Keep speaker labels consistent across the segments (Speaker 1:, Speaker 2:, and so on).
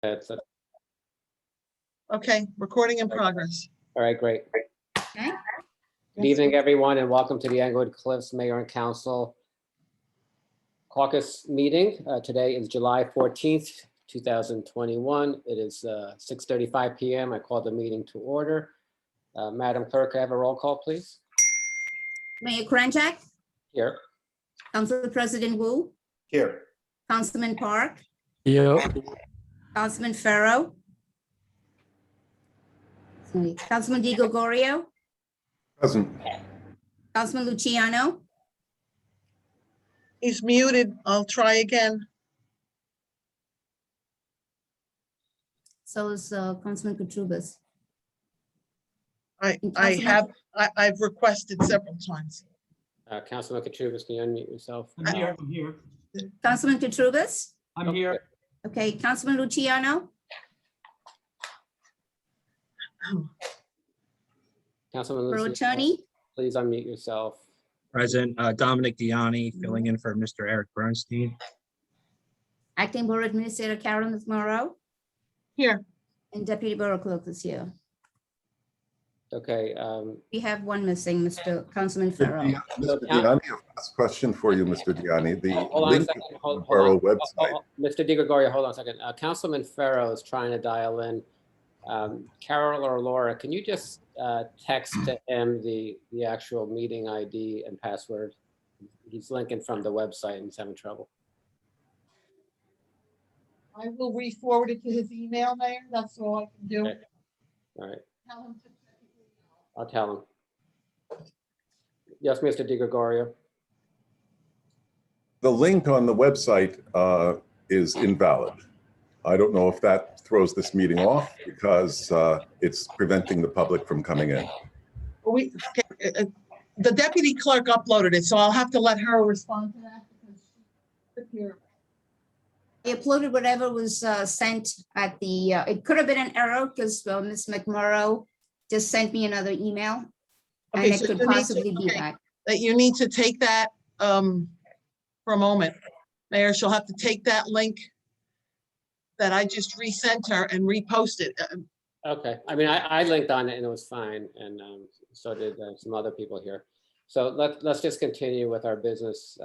Speaker 1: That's it.
Speaker 2: Okay, recording in progress.
Speaker 1: All right, great.
Speaker 3: Okay.
Speaker 1: Good evening, everyone, and welcome to the Englewood Cliffs Mayor and Council Caucus meeting. Today is July 14th, 2021. It is 6:35 p.m. I call the meeting to order. Madam Clerk, I have a roll call, please.
Speaker 3: Mayor Kranjak,
Speaker 1: Here.
Speaker 3: Council President Wu,
Speaker 4: Here.
Speaker 3: Councilman Park,
Speaker 5: Here.
Speaker 3: Councilman Farrow. Sorry, Councilman Di Gregorio,
Speaker 4: Present.
Speaker 3: Councilman Luciano,
Speaker 2: He's muted. I'll try again.
Speaker 3: so is Councilman Kutrubis.
Speaker 2: I've requested several times.
Speaker 1: Councilman Katrubis, can you unmute yourself?
Speaker 6: I'm here.
Speaker 3: Councilman Kutrubis?
Speaker 6: I'm here.
Speaker 3: Okay, Councilman Luciano,
Speaker 1: Councilman
Speaker 3: Borough
Speaker 1: Luciano,
Speaker 3: Attorney,
Speaker 1: please unmute yourself.
Speaker 5: Present, Dominic Diani filling in for Mr. Eric Bernstein.
Speaker 3: Acting Borough Administrator Carolyn Morrow,
Speaker 2: Here,
Speaker 3: and Deputy Borough Clerk is here.
Speaker 1: Okay.
Speaker 3: We have one missing, Mr. Councilman Farrow.
Speaker 4: Mr. Diani, a last question for you, Mr. Diani. The
Speaker 1: Hold on a
Speaker 4: link
Speaker 1: second.
Speaker 4: to the
Speaker 1: Hold
Speaker 4: borough
Speaker 1: on.
Speaker 4: website.
Speaker 1: Mr. Di Gregorio, hold on a second. Councilman Farrow is trying to dial in. Carol or Laura, can you just text to him the actual meeting ID and password? He's linking from the website and he's having trouble.
Speaker 2: I will re-forward it to his email, Mayor. That's all I can do.
Speaker 1: Okay. All right,
Speaker 2: Tell him to-
Speaker 1: I'll tell him. Yes, Mr. Di Gregorio.
Speaker 4: The link on the website is invalid. I don't know if that throws this meeting off because it's preventing the public from coming in.
Speaker 2: The deputy clerk uploaded it, so I'll have to let her respond to that. Because she's here.
Speaker 3: I uploaded whatever was sent at the, it could have been an error because Ms. McMurrow just sent me another email. And
Speaker 2: Okay,
Speaker 3: it
Speaker 2: so
Speaker 3: could
Speaker 2: you need to-
Speaker 3: possibly be
Speaker 2: okay.
Speaker 3: that.
Speaker 2: That you need to take that for a moment. Mayor, she'll have to take that link that I just resent her and repost it.
Speaker 1: Okay, I mean, I linked on it and it was fine, and so did some other people here. So let's just continue with our business.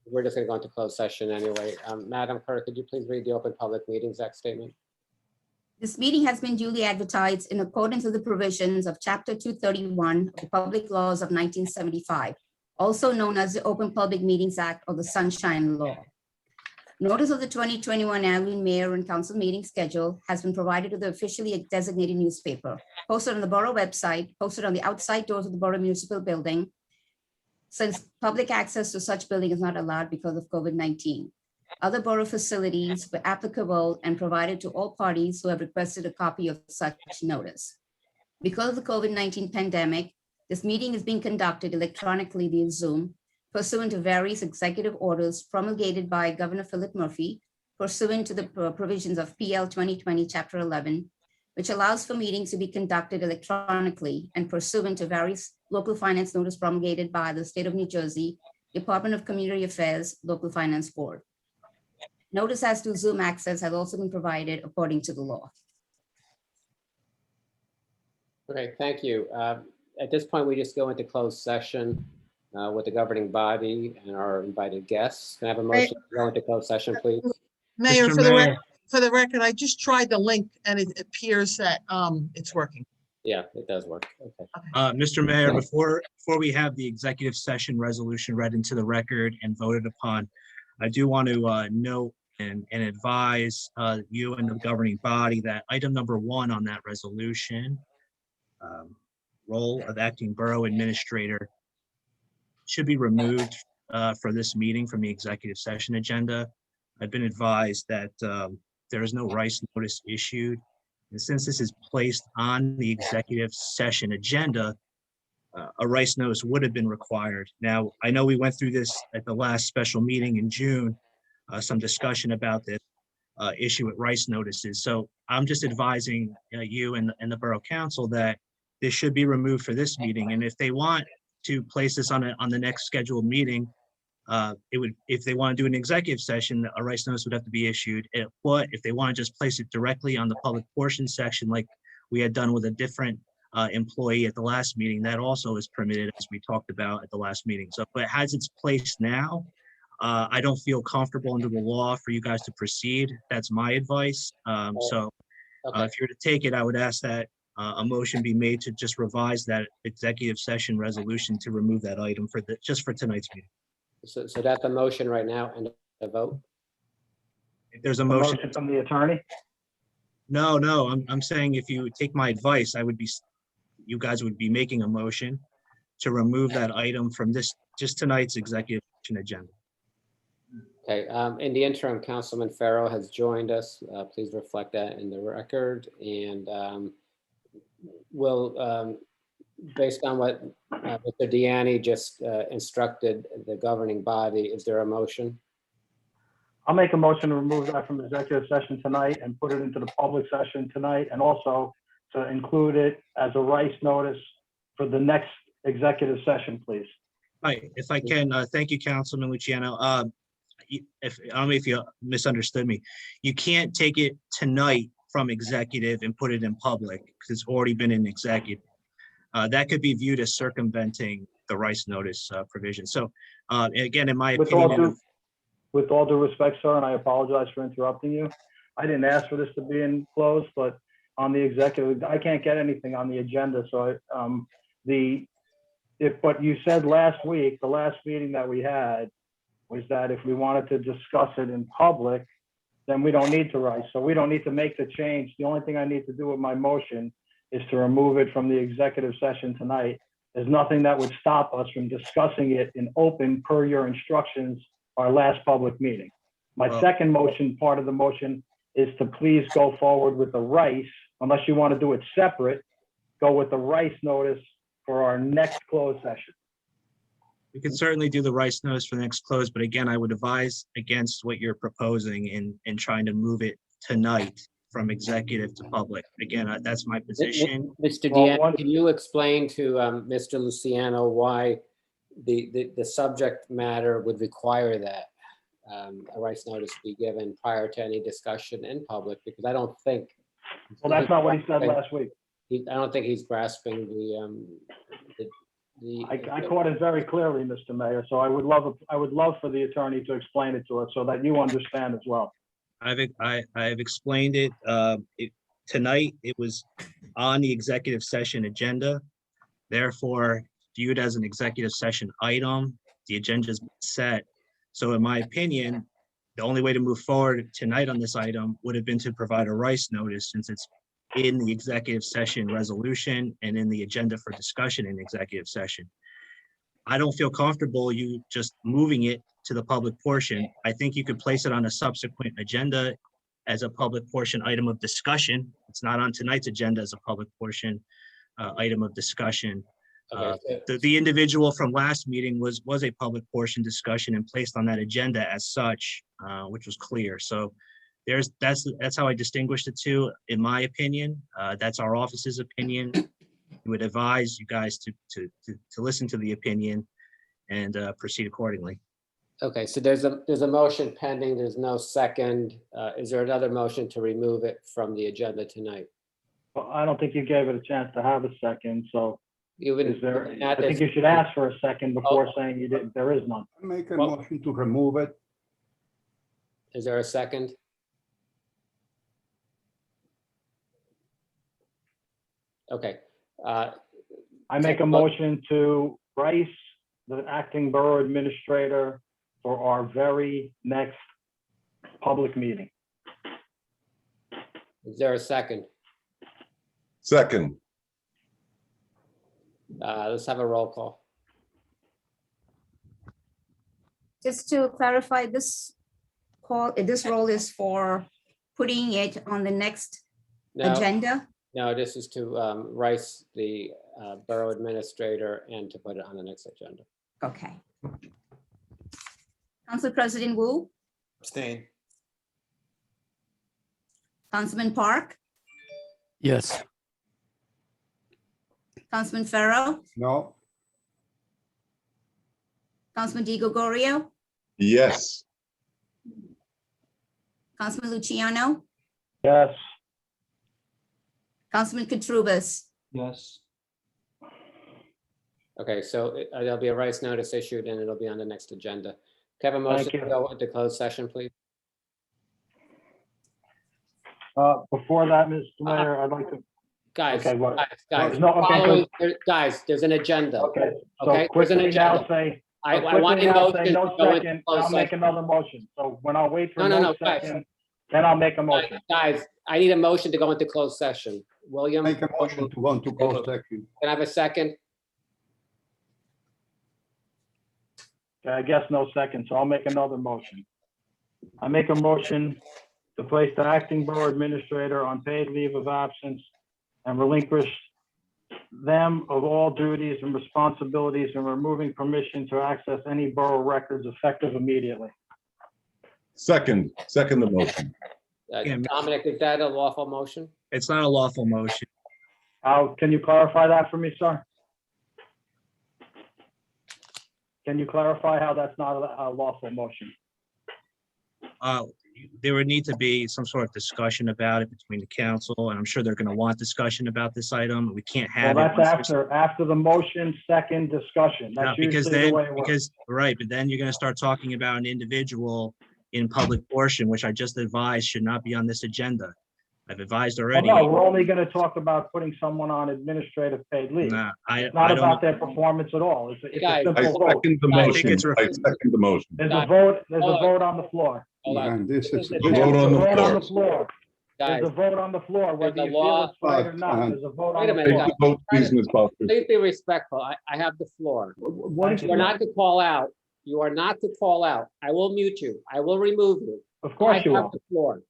Speaker 1: We're just gonna go into closed session anyway. Madam Clerk, could you please read the Open Public Meetings Act statement?
Speaker 3: This meeting has been duly advertised in accordance with the provisions of Chapter 231 of the Public Laws of 1975, also known as the Open Public Meetings Act or the Sunshine Law. Notice of the 2021 annual mayor and council meeting schedule has been provided to the officially designated newspaper, posted on the borough website, posted on the outside doors of the borough municipal building, since public access to such building is not allowed because of COVID-19. Other borough facilities were applicable and provided to all parties who have requested a copy of such notice. Because of the COVID-19 pandemic, this meeting is being conducted electronically via Zoom pursuant to various executive orders promulgated by Governor Philip Murphy pursuant to the provisions of PL 2020 Chapter 11, which allows for meetings to be conducted electronically and pursuant to various local finance notice promulgated by the State of New Jersey Department of Community Affairs Local Finance Board. Notice as to Zoom access has also been provided according to the law.
Speaker 1: Okay, thank you. At this point, we just go into closed session with the governing body and our invited guests. Can I have a motion to go into closed session, please?
Speaker 2: Mayor,
Speaker 5: Mr.
Speaker 2: for the
Speaker 5: Mayor.
Speaker 2: for the record, I just tried the link and it appears that it's working.
Speaker 1: Yeah, it does work. Okay.
Speaker 5: Mr. Mayor, before we have the executive session resolution read into the record and voted upon, I do want to note and advise you and the governing body that item number 1 on that resolution, role of acting borough administrator, should be removed for this meeting from the executive session agenda. I've been advised that there is no rice notice issued. And since this is placed on the executive session agenda, a rice notice would have been required. Now, I know we went through this at the last special meeting in June, some discussion about this issue with rice notices. So I'm just advising you and the Borough Council that this should be removed for this meeting. And if they want to place this on the next scheduled meeting, it would, if they want to do an executive session, a rice notice would have to be issued. But if they want to just place it directly on the public portion section, like we had done with a different employee at the last meeting, that also is permitted, as we talked about at the last meeting. So, but as it's placed now, I don't feel comfortable under the law for you guys to proceed. That's my advice. So
Speaker 1: Okay,
Speaker 5: if you're to take it, I would ask that a motion be made to just revise that executive session resolution to remove that item for just for tonight's meeting.
Speaker 1: so that's a motion right now and a vote?
Speaker 5: If there's a
Speaker 6: A
Speaker 5: motion,
Speaker 6: motion from the attorney?
Speaker 5: no, I'm saying if you take my advice, you guys would be making a motion to remove that item from just tonight's executive session agenda.
Speaker 1: Okay, in the interim, Councilman Farrow has joined us. Please reflect that in the record. And we'll, based on what Mr. Deanne just instructed the governing body, is there a motion?
Speaker 6: I'll make a motion to remove that from executive session tonight and put it into the public session tonight, and also to include it as a rice notice for the next executive session, please.
Speaker 5: Hi, if I can, thank you, Councilman Luciano. I don't know if you misunderstood me. You can't take it tonight from executive and put it in public because it's already been in executive. That could be viewed as circumventing the rice notice provision. So again, in my opinion,
Speaker 6: With all due respect, sir, and I apologize for interrupting you, I didn't ask for this to be enclosed, but on the executive, I can't get anything on the agenda. So what you said last week, the last meeting that we had, was that if we wanted to discuss it in public, then we don't need to write. So we don't need to make the change. The only thing I need to do with my motion is to remove it from the executive session tonight. There's nothing that would stop us from discussing it in open per your instructions, our last public meeting. My second motion, part of the motion, is to please go forward with the rice, unless you want to do it separate, go with the rice notice for our next closed session.
Speaker 5: we can certainly do the rice notice for the next close, but again, I would advise against what you're proposing in trying to move it tonight from executive to public. Again, that's my position.
Speaker 1: Mr.
Speaker 6: Well,
Speaker 1: Deanne, can you explain to Mr. Luciano why the subject matter would require that a rice notice be given prior to any discussion in public? Because I don't think.
Speaker 6: Well, that's not what he said last week.
Speaker 1: I don't think he's grasping
Speaker 6: I caught it very clearly, Mr. Mayor, so I would love for the attorney to explain it to us so that you understand as well.
Speaker 5: I've explained it. Tonight, it was on the executive session agenda. Therefore, viewed as an executive session item, the agenda is set. So in my opinion, the only way to move forward tonight on this item would have been to provide a rice notice, since it's in the executive session resolution and in the agenda for discussion in executive session. I don't feel comfortable you just moving it to the public portion. I think you could place it on a subsequent agenda as a public portion item of discussion. It's not on tonight's agenda as a public portion item of discussion. The individual from last meeting was a public portion discussion and placed on that agenda as such, which was clear. So that's how I distinguish the two, in my opinion. That's our office's opinion. We would advise you guys to listen to the opinion and proceed accordingly.
Speaker 1: Okay, so there's a motion pending. There's no second. Is there another motion to remove it from the agenda tonight?
Speaker 6: Well, I don't think you gave it a chance to have a second, so
Speaker 1: Even
Speaker 6: is there, I
Speaker 1: at
Speaker 6: think
Speaker 1: this-
Speaker 6: you should ask for a second before saying you didn't, there is none.
Speaker 7: Make a
Speaker 1: Well-
Speaker 7: motion to remove it.
Speaker 1: Is there a second? Okay.
Speaker 6: I make a motion to Rice, the acting borough administrator, for our very next public meeting.
Speaker 1: Is there a second?
Speaker 4: Second,
Speaker 1: Let's have a roll call.
Speaker 3: Just to clarify, this role is for putting it on the next
Speaker 1: No,
Speaker 3: agenda?
Speaker 1: no, this is to Rice, the borough administrator, and to put it on the next agenda.
Speaker 3: Okay. Council President Wu,
Speaker 8: Abstain.
Speaker 3: Councilman Park,
Speaker 7: Yes.
Speaker 3: Councilman Farrow,
Speaker 7: No.
Speaker 3: Councilman Di Gregorio,
Speaker 4: Yes.
Speaker 3: Councilman Luciano,
Speaker 6: Yes.
Speaker 3: Councilman Katurbis,
Speaker 7: Yes.
Speaker 1: Okay, so there'll be a rights notice issued and it'll be on the next agenda. Can I have a motion
Speaker 6: Thank
Speaker 1: to
Speaker 6: you.
Speaker 1: go into closed session, please?
Speaker 6: Before that, Mr. Mayor, I'd like to,
Speaker 1: Guys,
Speaker 6: Okay, what-
Speaker 1: guys,
Speaker 6: No, okay,
Speaker 1: following, guys, there's an agenda.
Speaker 6: okay,
Speaker 1: Okay,
Speaker 6: so
Speaker 1: there's an
Speaker 6: quickly now
Speaker 1: agenda.
Speaker 6: say,
Speaker 1: I
Speaker 6: quickly
Speaker 1: want a
Speaker 6: now say
Speaker 1: motion to
Speaker 6: no
Speaker 1: go into
Speaker 6: second, and
Speaker 1: closed
Speaker 6: I'll make
Speaker 1: session.
Speaker 6: another motion. So when I'll wait for
Speaker 1: No,
Speaker 6: no
Speaker 1: guys.
Speaker 6: second, then I'll make a motion.
Speaker 1: Guys, I need a motion to go into closed session. William,
Speaker 7: Make a motion to go into closed section.
Speaker 1: can I have a second?
Speaker 6: Okay, I guess no second, so I'll make another motion. I make a motion to place the acting borough administrator on paid leave of absence and relinquish them of all duties and responsibilities and removing permission to access any borough records effective immediately.
Speaker 4: Second the motion.
Speaker 5: Yeah,
Speaker 1: Dominic, is that a lawful motion?
Speaker 5: It's not a lawful motion.
Speaker 6: Can you clarify that for me, sir? Can you clarify how that's not a lawful motion?
Speaker 5: There would need to be some sort of discussion about it between the council, and I'm sure they're going to want discussion about this item. We can't
Speaker 6: Well,
Speaker 5: have it.
Speaker 6: that's after the motion, second discussion.
Speaker 5: No,
Speaker 6: That's
Speaker 5: because
Speaker 6: usually the
Speaker 5: then,
Speaker 6: way it works.
Speaker 5: right, but then you're going to start talking about an individual in public portion, which I just advised should not be on this agenda. I've advised
Speaker 6: Well,
Speaker 5: already.
Speaker 6: no, we're only going to talk about putting someone on administrative paid leave.
Speaker 5: Nah,
Speaker 6: It's
Speaker 5: I
Speaker 6: not
Speaker 5: don't,
Speaker 6: about their performance at all. It's a
Speaker 1: Guys,
Speaker 4: I
Speaker 6: simple vote.
Speaker 4: second the
Speaker 1: I think
Speaker 4: motion.
Speaker 5: it's
Speaker 4: I second the motion.
Speaker 6: There's
Speaker 1: Guys,
Speaker 6: a vote,
Speaker 1: hold on.
Speaker 6: on the floor.
Speaker 1: Hold on.
Speaker 7: And this is.
Speaker 1: The
Speaker 4: The
Speaker 1: chair.
Speaker 4: vote on the
Speaker 6: There's a vote on
Speaker 4: floor.
Speaker 6: the floor.
Speaker 1: Guys,
Speaker 6: There's a vote on the floor, whether
Speaker 1: There's a
Speaker 6: you feel
Speaker 1: law.
Speaker 6: it's right or not. There's a vote
Speaker 1: Wait a
Speaker 6: on the
Speaker 1: minute,
Speaker 4: Take
Speaker 6: floor.
Speaker 4: the vote, please, Ms. Buster.
Speaker 1: please be respectful. I have the floor.
Speaker 7: What is?
Speaker 1: You are not to call out. You are not to call out. I will mute you. I will remove you.
Speaker 6: Of course you
Speaker 1: I have
Speaker 6: will.
Speaker 1: the floor.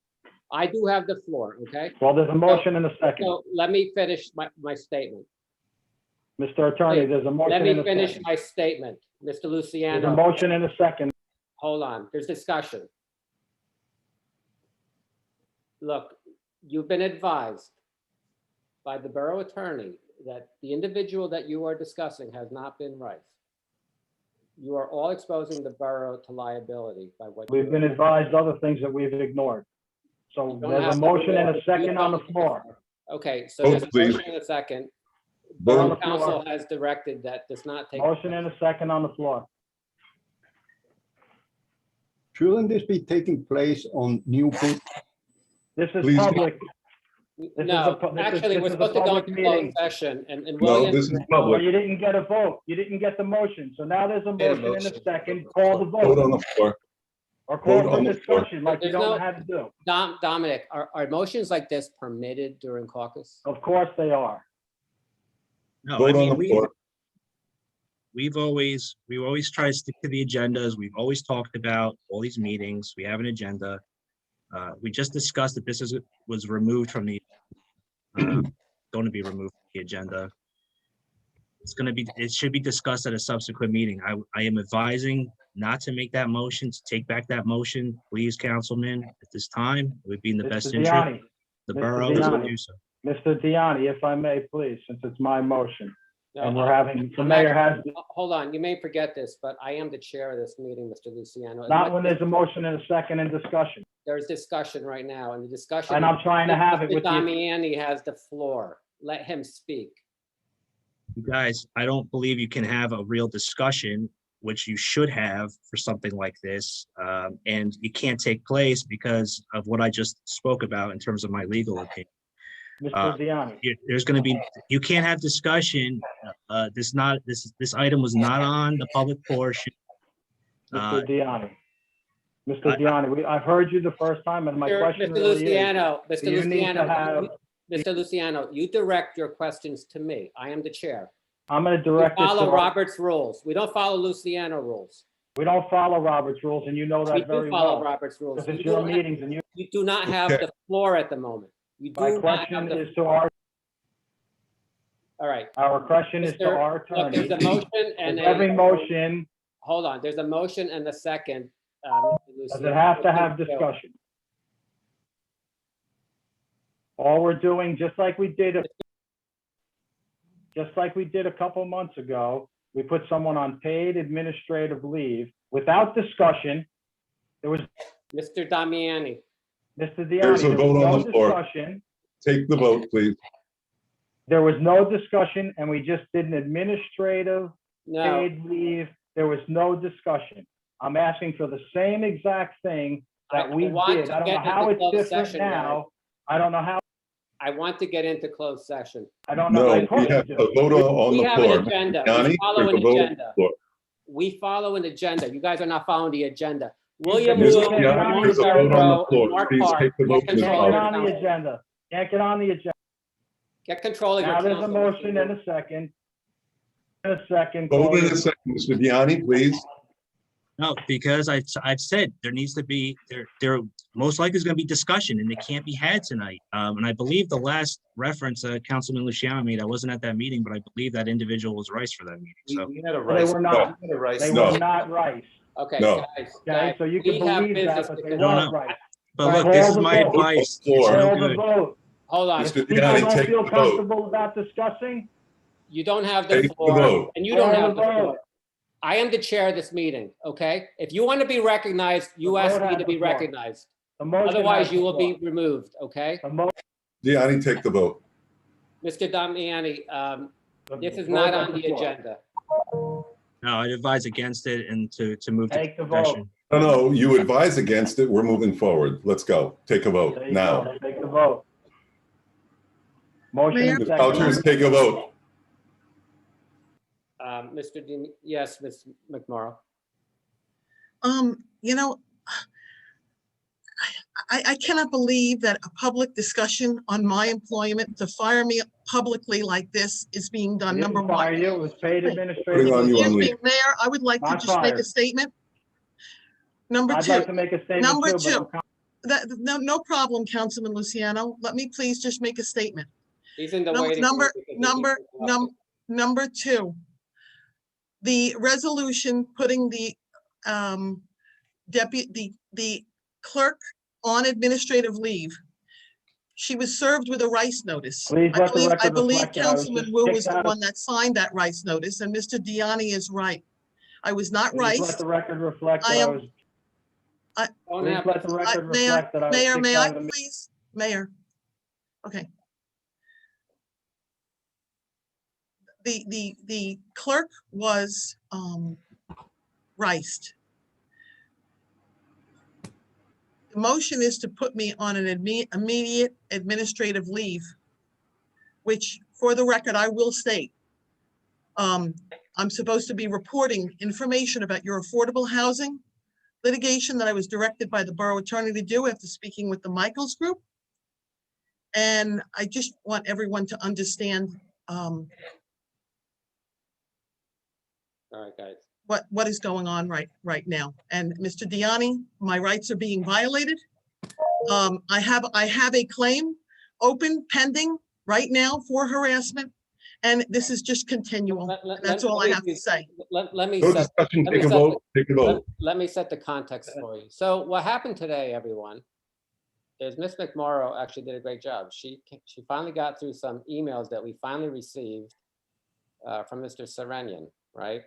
Speaker 1: I do have the floor, okay?
Speaker 6: Well, there's a motion and a second.
Speaker 1: So let me finish my statement.
Speaker 6: Mr. Attorney, there's a
Speaker 1: Let
Speaker 6: motion
Speaker 1: me
Speaker 6: and a
Speaker 1: finish
Speaker 6: second.
Speaker 1: my statement. Mr.
Speaker 6: There's a
Speaker 1: Luciano,
Speaker 6: motion and a second.
Speaker 1: hold on. There's discussion. Look, you've been advised by the borough attorney that the individual that you are discussing has not been right. You are all exposing the borough to liability by what.
Speaker 6: We've been advised other things that we've ignored. So
Speaker 1: You don't
Speaker 6: there's
Speaker 1: have
Speaker 6: a
Speaker 1: to
Speaker 6: motion
Speaker 1: do
Speaker 6: and
Speaker 1: it.
Speaker 6: a second
Speaker 1: You
Speaker 6: on the
Speaker 1: don't-
Speaker 6: floor.
Speaker 1: Okay, so
Speaker 4: Vote,
Speaker 1: there's a
Speaker 4: please.
Speaker 1: motion and a second.
Speaker 6: Vote on
Speaker 1: Borough
Speaker 6: the
Speaker 1: council
Speaker 6: floor.
Speaker 1: has directed that does not take.
Speaker 6: Motion and a second on the floor.
Speaker 7: Shouldn't this be taking place on new business?
Speaker 6: This is
Speaker 4: Please.
Speaker 6: public.
Speaker 1: No, actually, we're
Speaker 6: this is a
Speaker 1: supposed to go
Speaker 6: public
Speaker 1: into closed
Speaker 6: meeting.
Speaker 1: session and
Speaker 4: No,
Speaker 1: William.
Speaker 4: this is
Speaker 6: Well,
Speaker 4: public.
Speaker 6: you didn't get a vote. You didn't get the motion. So now there's a motion and a second. Call the
Speaker 4: Vote on
Speaker 6: vote
Speaker 4: the floor.
Speaker 6: or call
Speaker 4: vote
Speaker 6: for
Speaker 4: on the floor.
Speaker 6: discussion like you
Speaker 1: There's
Speaker 6: don't know
Speaker 1: no-
Speaker 6: how to do.
Speaker 1: Dominic, are motions like this permitted during caucus?
Speaker 6: Of course they are.
Speaker 5: no, I
Speaker 4: Vote on
Speaker 5: mean,
Speaker 4: the floor.
Speaker 5: we've always tried to stick to the agendas. We've always talked about all these meetings. We have an agenda. We just discussed that this was removed from the, going to be removed from the agenda. It should be discussed at a subsequent meeting. I am advising not to make that motion, to take back that motion. Please, councilman, at this time, it would be in the best
Speaker 6: Mr.
Speaker 5: interest of
Speaker 6: Diani,
Speaker 5: the
Speaker 6: Mr.
Speaker 5: borough to
Speaker 6: Diani.
Speaker 5: do so.
Speaker 6: Mr. Diani, if I may, please, since it's my motion
Speaker 1: No,
Speaker 6: and we're having, the
Speaker 1: I'm
Speaker 6: mayor
Speaker 1: actually-
Speaker 6: has,
Speaker 1: Hold on, you may forget this, but I am the chair of this meeting, Mr. Luciano. As
Speaker 6: not
Speaker 1: much
Speaker 6: when
Speaker 1: as
Speaker 6: there's a motion and a second in discussion.
Speaker 1: There's discussion right now, and the discussion.
Speaker 6: And I'm trying to have it with you.
Speaker 1: Damiani has the floor. Let him speak.
Speaker 5: You guys, I don't believe you can have a real discussion, which you should have for something like this. And it can't take place because of what I just spoke about in terms of my legal opinion.
Speaker 6: Mr. Diani,
Speaker 5: There's going to be, you can't have discussion. This item was not on the public portion.
Speaker 6: Mr. Diani.
Speaker 5: I-
Speaker 6: Mr. Diani, I've heard you the first time and my question
Speaker 1: Mr.
Speaker 6: really is,
Speaker 1: Luciano, Mr.
Speaker 6: do you need to have,
Speaker 1: Luciano, Mr. Luciano, you direct your questions to me. I am the chair.
Speaker 6: I'm gonna
Speaker 1: We
Speaker 6: direct it
Speaker 1: follow
Speaker 6: to,
Speaker 1: Robert's rules. We don't follow Luciano rules.
Speaker 6: we don't follow Robert's rules and you know
Speaker 1: We
Speaker 6: that
Speaker 1: do
Speaker 6: very
Speaker 1: follow
Speaker 6: well.
Speaker 1: Robert's rules.
Speaker 6: Because
Speaker 1: You
Speaker 6: it's your
Speaker 1: don't have-
Speaker 6: meetings and
Speaker 1: You do not have
Speaker 4: Okay.
Speaker 1: the floor at the moment. You
Speaker 6: my
Speaker 1: do not
Speaker 6: question
Speaker 1: have the,
Speaker 6: is to our
Speaker 1: all right.
Speaker 6: question is to
Speaker 1: Mr.
Speaker 6: our
Speaker 1: Look,
Speaker 6: attorney.
Speaker 1: there's a motion and
Speaker 6: With every
Speaker 1: a,
Speaker 6: motion,
Speaker 1: hold on, there's a motion and a second. Mr.
Speaker 6: does it
Speaker 1: Luciano.
Speaker 6: have to have discussion? All we're doing, just like we did a couple months ago, we put someone on paid administrative leave without discussion. There was,
Speaker 1: Mr. Damiani,
Speaker 6: Mr.
Speaker 4: There's
Speaker 6: Diani,
Speaker 4: a
Speaker 6: there
Speaker 4: vote
Speaker 6: was
Speaker 4: on
Speaker 6: no
Speaker 4: the floor.
Speaker 6: discussion.
Speaker 4: Take the vote, please.
Speaker 6: There was no discussion, and we just did an administrative
Speaker 1: no,
Speaker 6: paid leave. There was no discussion. I'm asking for the same exact thing that we
Speaker 1: want
Speaker 6: did.
Speaker 1: to
Speaker 6: I don't know
Speaker 1: get
Speaker 6: how
Speaker 1: into
Speaker 6: it's
Speaker 1: closed
Speaker 6: different
Speaker 1: session, guys.
Speaker 6: now. I don't know how,
Speaker 1: I want to get into closed session.
Speaker 6: I don't know.
Speaker 4: No,
Speaker 6: Of
Speaker 4: we
Speaker 6: course you
Speaker 4: have
Speaker 6: do.
Speaker 4: a vote on
Speaker 1: We
Speaker 4: the
Speaker 1: have an
Speaker 4: floor.
Speaker 1: agenda.
Speaker 4: Yanni,
Speaker 1: We follow
Speaker 4: there's
Speaker 1: an
Speaker 4: a vote on the
Speaker 1: agenda.
Speaker 4: floor.
Speaker 1: We follow an agenda. You guys are not following the agenda. William
Speaker 6: Mr.
Speaker 1: Wu,
Speaker 6: Yanni,
Speaker 1: Warren
Speaker 6: there's a vote
Speaker 4: on the
Speaker 1: Farrow,
Speaker 4: floor.
Speaker 1: and Mark
Speaker 4: Please
Speaker 1: Park,
Speaker 4: take the vote,
Speaker 1: get
Speaker 4: Ms.
Speaker 6: Can't
Speaker 1: control of
Speaker 6: get
Speaker 1: your
Speaker 6: on the
Speaker 1: council.
Speaker 6: agenda. Can't get on the agenda.
Speaker 1: Get control of your
Speaker 6: Now there's a
Speaker 1: council.
Speaker 6: motion and a second. A second.
Speaker 4: Hold in a
Speaker 6: close.
Speaker 4: second, Mr. Diani, please.
Speaker 5: No, because I've said there needs to be, there most likely is going to be discussion and it can't be had tonight. And I believe the last reference Councilman Luciano made, I wasn't at that meeting, but I believe that individual was Rice for that meeting. So
Speaker 8: We had a
Speaker 6: They
Speaker 8: rice.
Speaker 6: were not.
Speaker 8: We had a rice.
Speaker 6: They
Speaker 4: No.
Speaker 6: were not right.
Speaker 1: Okay,
Speaker 4: No.
Speaker 1: guys,
Speaker 6: Okay,
Speaker 1: guys,
Speaker 6: so you
Speaker 1: we
Speaker 6: can
Speaker 1: have
Speaker 6: believe
Speaker 1: business
Speaker 6: that, but
Speaker 1: to
Speaker 6: they
Speaker 5: No,
Speaker 6: weren't
Speaker 5: no.
Speaker 6: right.
Speaker 5: but look, this is my
Speaker 6: Call the vote.
Speaker 5: advice.
Speaker 4: Floor.
Speaker 5: It's no
Speaker 6: Call the
Speaker 5: good.
Speaker 6: vote.
Speaker 1: Hold on.
Speaker 6: If
Speaker 4: Mr.
Speaker 6: people
Speaker 4: Diani,
Speaker 6: don't
Speaker 4: take
Speaker 6: feel
Speaker 4: the vote.
Speaker 6: comfortable about discussing,
Speaker 1: You don't have the
Speaker 4: Take the
Speaker 1: floor,
Speaker 4: vote.
Speaker 1: and you don't
Speaker 6: Call
Speaker 1: have
Speaker 6: the
Speaker 1: the
Speaker 6: vote.
Speaker 1: floor. I am the chair of this meeting, okay? If you want to be recognized, you
Speaker 6: The
Speaker 1: ask
Speaker 6: vote
Speaker 1: me
Speaker 6: has
Speaker 1: to
Speaker 6: the
Speaker 1: be
Speaker 6: floor.
Speaker 1: recognized.
Speaker 6: the motion.
Speaker 1: Otherwise,
Speaker 6: has
Speaker 1: you
Speaker 6: the
Speaker 1: will be
Speaker 6: floor.
Speaker 1: removed, okay?
Speaker 6: The mo-
Speaker 4: Diani, take the vote.
Speaker 1: Mr. Damiani,
Speaker 6: the
Speaker 1: this is
Speaker 6: vote
Speaker 1: not
Speaker 6: has
Speaker 1: on the
Speaker 6: floor.
Speaker 1: agenda.
Speaker 5: No, I'd advise against it and to move to
Speaker 6: Take the vote.
Speaker 5: discussion.
Speaker 4: No, you advise against it. We're moving forward. Let's go. Take a vote
Speaker 6: There you
Speaker 4: now.
Speaker 6: go. Take the vote. Motion
Speaker 2: Mayor?
Speaker 6: and
Speaker 4: Ms.
Speaker 6: second.
Speaker 4: Couchers, take a vote.
Speaker 1: Yes, Ms. McMorrow.
Speaker 2: You know, I cannot believe that a public discussion on my employment to fire me publicly like this is being done,
Speaker 6: We
Speaker 2: number
Speaker 6: didn't fire
Speaker 2: one.
Speaker 6: you. It was paid
Speaker 4: Putting
Speaker 6: administrative.
Speaker 4: on you on
Speaker 2: Excuse me,
Speaker 4: leave.
Speaker 2: Mayor, I would like to
Speaker 6: Not
Speaker 2: just make a
Speaker 6: fired.
Speaker 2: statement. Number
Speaker 6: I'd
Speaker 2: two,
Speaker 6: like to make a statement
Speaker 2: Number
Speaker 6: too,
Speaker 2: two.
Speaker 6: but
Speaker 2: no problem, Councilman Luciano. Let me please just make a statement.
Speaker 1: He's in the
Speaker 2: Num-
Speaker 1: waiting room
Speaker 2: number-
Speaker 1: because he
Speaker 2: number-
Speaker 1: keeps interrupting.
Speaker 2: Number two, the resolution putting the the clerk on administrative leave. She was served with a Rice notice.
Speaker 6: Please let the
Speaker 2: I
Speaker 6: record
Speaker 2: believe
Speaker 6: reflect that I was
Speaker 2: Councilman
Speaker 6: just
Speaker 2: Wu
Speaker 6: kicked
Speaker 2: was the
Speaker 6: out of-
Speaker 2: one that signed that Rice notice, and Mr. Diani is right. I was not
Speaker 6: please
Speaker 2: Rice.
Speaker 6: let the record reflect
Speaker 2: I
Speaker 6: that I
Speaker 2: am-
Speaker 6: was,
Speaker 1: Don't
Speaker 6: please
Speaker 1: have-
Speaker 6: let the record
Speaker 2: Mayor,
Speaker 6: reflect that I was
Speaker 2: Mayor,
Speaker 6: kicked
Speaker 2: may
Speaker 6: out
Speaker 2: I
Speaker 6: of the meeting.
Speaker 2: please? Mayor. Okay. The clerk was Riced. The motion is to put me on an immediate administrative leave, which for the record, I will state. I'm supposed to be reporting information about your affordable housing litigation that I was directed by the borough attorney to do after speaking with the Michaels Group. And I just want everyone to understand
Speaker 1: All right, guys.
Speaker 2: what is going on right now. And Mr. Diani, my rights are being violated. I have a claim open pending right now for harassment, and this is just continual. That's all I have to say.
Speaker 1: Let me
Speaker 4: No
Speaker 1: set,
Speaker 4: discussion,
Speaker 1: let me
Speaker 4: take a
Speaker 1: set
Speaker 4: vote, take a
Speaker 1: let,
Speaker 4: vote.
Speaker 1: let me set the context for you. So what happened today, everyone, is Ms. McMorrow actually did a great job. She finally got through some emails that we finally received from Mr. Serenian, right?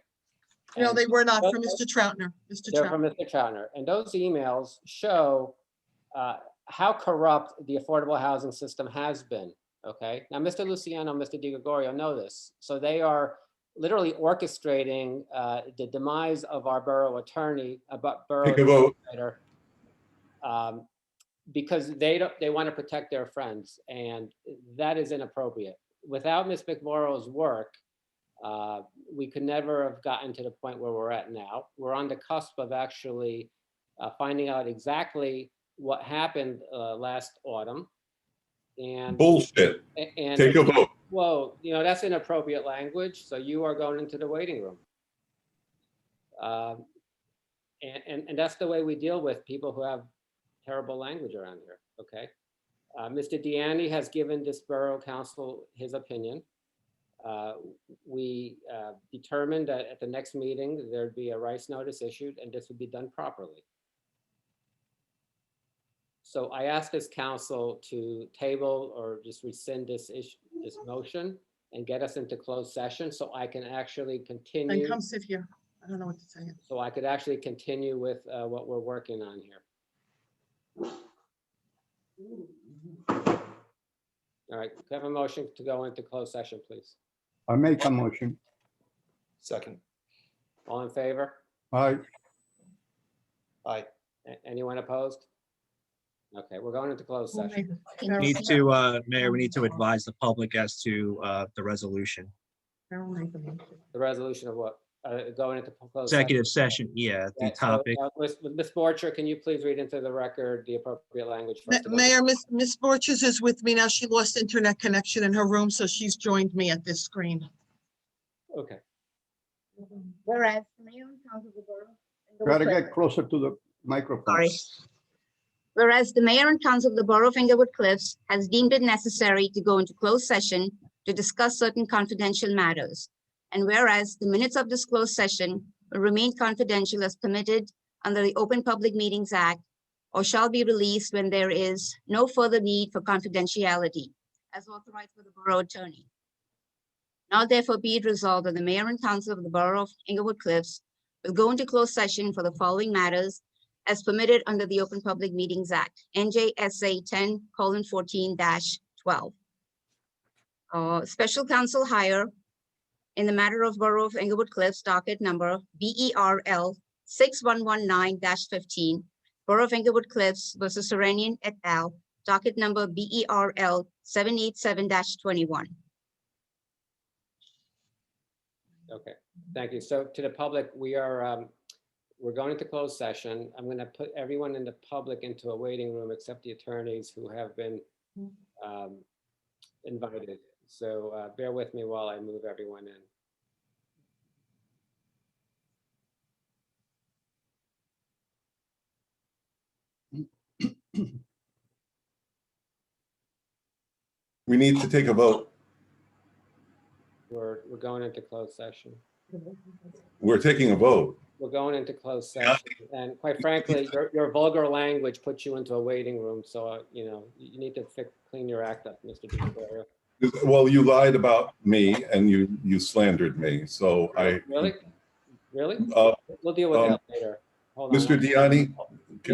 Speaker 2: No,
Speaker 1: And
Speaker 2: they were not
Speaker 1: those-
Speaker 2: from Mr. Troutner. Mr.
Speaker 1: They're
Speaker 2: Troutner.
Speaker 1: from Mr. Troutner. And those emails show how corrupt the affordable housing system has been, okay? Now, Mr. Luciano, Mr. Di Gregorio know this. So they are literally orchestrating the demise of our borough attorney, borough
Speaker 4: Take a vote.
Speaker 1: administrator, because they want to protect their friends, and that is inappropriate. Without Ms. McMorrow's work, we could never have gotten to the point where we're at now. We're on the cusp of actually finding out exactly what happened last autumn. And
Speaker 4: Bullshit. Take a vote.
Speaker 1: whoa, that's inappropriate language. So you are going into the waiting room. And that's the way we deal with people who have terrible language around here, okay? Mr. Diani has given this borough council his opinion. We determined that at the next meeting, there'd be a Rice notice issued and this would be done properly. So I asked this council to table or just rescind this motion and get us into closed session so I can actually
Speaker 2: And
Speaker 1: continue.
Speaker 2: come sit here. I don't know what to say.
Speaker 1: so I could actually continue with what we're working on here. All right, can I have a motion to go into closed session, please?
Speaker 7: I make a motion.
Speaker 8: Second.
Speaker 1: All in favor?
Speaker 7: Aye.
Speaker 8: Aye.
Speaker 1: Anyone opposed? Okay, we're going into closed session.
Speaker 5: We need to, Mayor, we need to advise the public as to the resolution.
Speaker 1: The resolution of what? Going into closed session?
Speaker 5: Executive session, yeah, the
Speaker 1: Yeah, so,
Speaker 5: topic.
Speaker 1: Ms. Borcher, can you please read into the record the appropriate language? for us to go
Speaker 2: Mayor, Miss Borges is with me now. She lost internet connection in her room, so she's joined me at this screen.
Speaker 1: Okay,
Speaker 3: Whereas the mayor and council of the borough.
Speaker 7: Try to get closer to the microphone.
Speaker 3: Sorry. Whereas the mayor and council of the borough of Englewood Cliffs has deemed it necessary to go into closed session to discuss certain confidential matters. And whereas the minutes of this closed session will remain confidential as permitted under the Open Public Meetings Act, or shall be released when there is no further need for confidentiality, as authorized by the borough attorney. Now therefore be it resolved that the mayor and council of the borough of Englewood Cliffs will go into closed session for the following matters as permitted under the Open Public Meetings Act, NJSA 10:14-12. Special counsel hire in the matter of Borough of Englewood Cliffs, docket number BERL 6119-15, Borough of Englewood Cliffs versus Serenian et al., docket number BERL 787-21.
Speaker 1: okay, thank you. So to the public, we're going into closed session. I'm going to put everyone in the public into a waiting room except the attorneys who have been invited. So bear with me while I move everyone in.
Speaker 4: We need to take a vote.
Speaker 1: We're going into closed session.
Speaker 4: We're taking a vote.
Speaker 1: We're going into closed session, and quite frankly, your vulgar language puts you into a waiting room. So you need to clean your act up, Mr. DiGregorio.
Speaker 4: Well, you lied about me and you slandered me. So
Speaker 1: Really?
Speaker 4: uh,
Speaker 1: We'll deal with that later. Hold on.
Speaker 4: Mr. Diani,